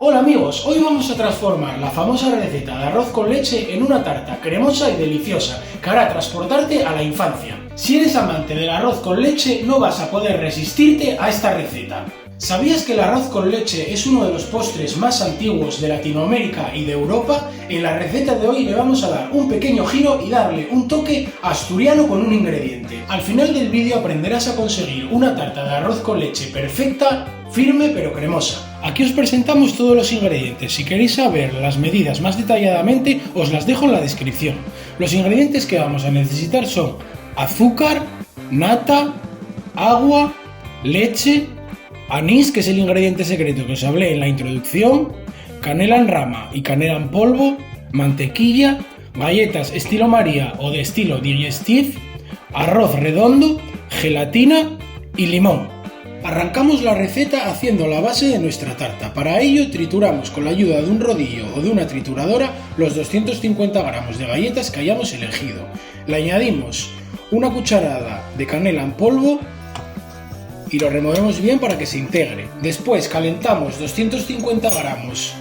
Hola amigos, hoy vamos a transformar la famosa receta de arroz con leche en una tarta cremosa y deliciosa que hará transportarte a la infancia. Si eres amante del arroz con leche, no vas a poder resistirte a esta receta. ¿Sabías que el arroz con leche es uno de los postres más antiguos de Latinoamérica y de Europa? En la receta de hoy le vamos a dar un pequeño giro y darle un toque asturiano con un ingrediente. Al final del vídeo aprenderás a conseguir una tarta de arroz con leche perfecta, firme pero cremosa. Aquí os presentamos todos los ingredientes. Si queréis saber las medidas más detalladamente, os las dejo en la descripción. Los ingredientes que vamos a necesitar son azúcar, nata, agua, leche, anís, que es el ingrediente secreto que os hablé en la introducción, canela en rama y canela en polvo, mantequilla, galletas estilo María o de estilo Digestive, arroz redondo, gelatina y limón. Arrancamos la receta haciendo la base de nuestra tarta. Para ello trituramos con la ayuda de un rodillo o de una trituradora los 250 gramos de galletas que hayamos elegido. Le añadimos una cucharada de canela en polvo y lo removemos bien para que se integre. Después calentamos 250 gramos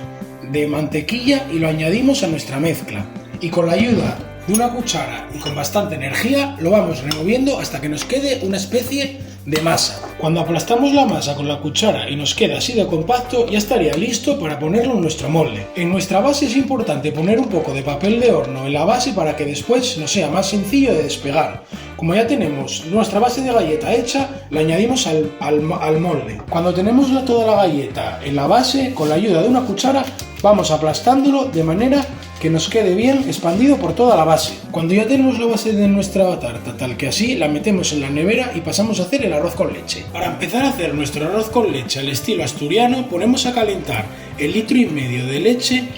de mantequilla y lo añadimos a nuestra mezcla. Y con la ayuda de una cuchara y con bastante energía lo vamos removiendo hasta que nos quede una especie de masa. Cuando aplastamos la masa con la cuchara y nos queda así de compacto, ya estaría listo para ponerlo en nuestro molde. En nuestra base es importante poner un poco de papel de horno en la base para que después nos sea más sencillo de despegar. Como ya tenemos nuestra base de galleta hecha, la añadimos al molde. Cuando tenemos toda la galleta en la base, con la ayuda de una cuchara vamos aplastándolo de manera que nos quede bien expandido por toda la base. Cuando ya tenemos la base de nuestra tarta tal que así, la metemos en la nevera y pasamos a hacer el arroz con leche. Para empezar a hacer nuestro arroz con leche al estilo asturiano, ponemos a calentar el 1,5 litros de leche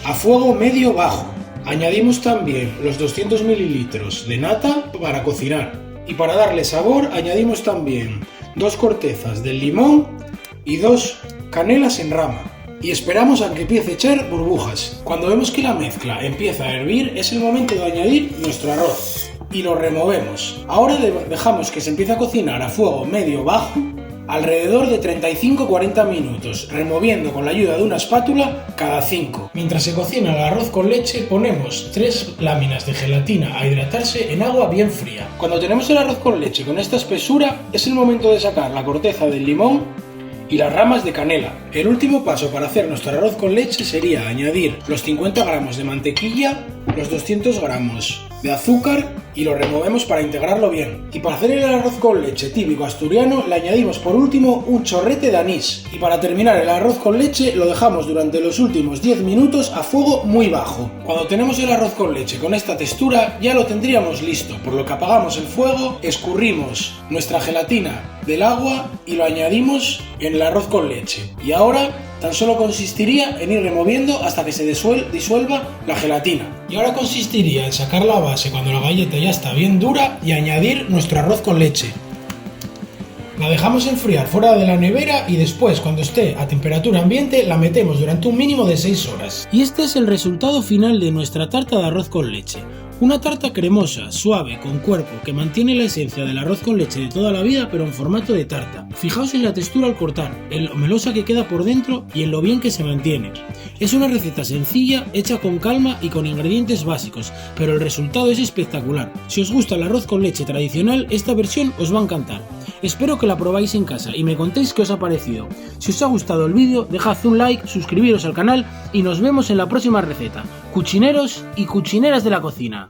a fuego medio bajo. Añadimos también los 200 mililitros de nata para cocinar. Y para darle sabor añadimos también 2 cortezas de limón y 2 canelas en rama. Y esperamos a que empiece a echar burbujas. Cuando vemos que la mezcla empieza a hervir, es el momento de añadir nuestro arroz y lo removemos. Ahora dejamos que se empiece a cocinar a fuego medio bajo alrededor de 35-40 minutos, removiendo con la ayuda de una espátula cada 5. Mientras se cocina el arroz con leche, ponemos 3 láminas de gelatina a hidratarse en agua bien fría. Cuando tenemos el arroz con leche con esta espesura, es el momento de sacar la corteza del limón y las ramas de canela. El último paso para hacer nuestro arroz con leche sería añadir los 50 gramos de mantequilla, los 200 gramos de azúcar y lo removemos para integrarlo bien. Y para hacer el arroz con leche típico asturiano le añadimos por último un chorrete de anís. Y para terminar el arroz con leche lo dejamos durante los últimos 10 minutos a fuego muy bajo. Cuando tenemos el arroz con leche con esta textura ya lo tendríamos listo, por lo que apagamos el fuego, escurrimos nuestra gelatina del agua y lo añadimos en el arroz con leche. Y ahora tan solo consistiría en ir removiendo hasta que se disuelva la gelatina. Y ahora consistiría en sacar la base cuando la galleta ya está bien dura y añadir nuestro arroz con leche. La dejamos enfriar fuera de la nevera y después, cuando esté a temperatura ambiente, la metemos durante un mínimo de 6 horas. Y este es el resultado final de nuestra tarta de arroz con leche. Una tarta cremosa, suave, con cuerpo, que mantiene la esencia del arroz con leche de toda la vida, pero en formato de tarta. Fijaos en la textura al cortar, en lo melosa que queda por dentro y en lo bien que se mantiene. Es una receta sencilla, hecha con calma y con ingredientes básicos, pero el resultado es espectacular. Si os gusta el arroz con leche tradicional, esta versión os va a encantar. Espero que la probáis en casa y me contéis qué os ha parecido. Si os ha gustado el vídeo, dejad un like, suscribiros al canal y nos vemos en la próxima receta. Cuchineros y cuchineras de la cocina.